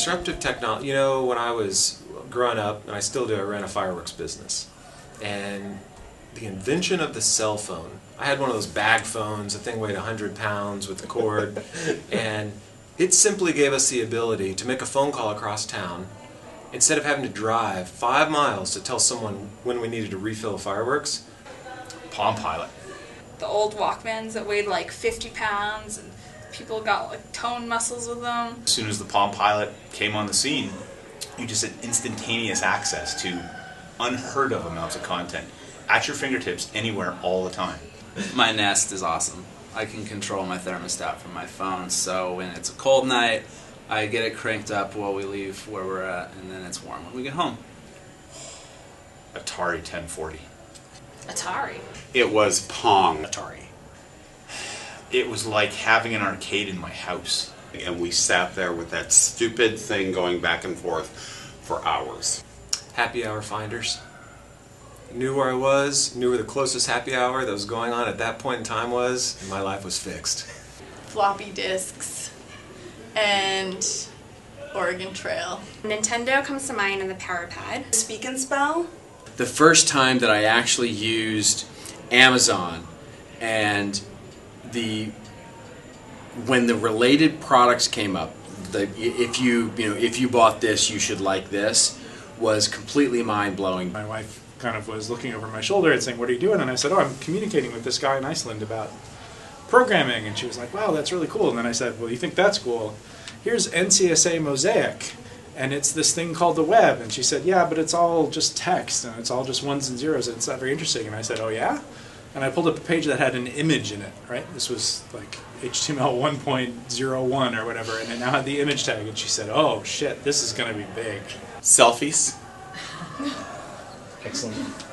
Disruptive technology, you know, when I was growing up, and I still do, I ran a fireworks business. And the invention of the cell phone, I had one of those bag phones, the thing weighed 100 pounds with the cord, and it simply gave us the ability to make a phone call across town instead of having to drive 5 miles to tell someone when we needed to refill fireworks. Palm Pilot. The old Walkmans that weighed like 50 pounds and people got like tone muscles with them. As soon as the Palm Pilot came on the scene, you just had instantaneous access to unheard of amounts of content at your fingertips anywhere all the time. My Nest is awesome. I can control my thermostat from my phone, so when it's a cold night, I get it cranked up while we leave where we're at, and then it's warm when we get home. Atari 1040. Atari. It was Pong. Atari. It was like having an arcade in my house. And we sat there with that stupid thing going back and forth for hours. Happy hour finders. Knew where I was, knew where the closest happy hour that was going on at that point in time was, and my life was fixed. Floppy disks and Oregon Trail. Nintendo comes to mind, and the Power Pad. Speak and Spell. The first time that I actually used Amazon and when the related products came up, if you bought this, you should like this, was completely mind-blowing. My wife kind of was looking over my shoulder and saying, "What are you doing?" And I said, "Oh, I'm communicating with this guy in Iceland about programming." And she was like, "Wow, that's really cool." And then I said, "Well, you think that's cool? Here's NCSA Mosaic, and it's this thing called the web." And she said, "Yeah, but it's all just text, and it's all just ones and zeros, and it's not very interesting." And I said, "Oh, yeah?" And I pulled up a page that had an image in it, right? This was like HTML 1.01 or whatever, and it now had the image tag. And she said, "Oh, shit, this is going to be big." Selfies. Excellent.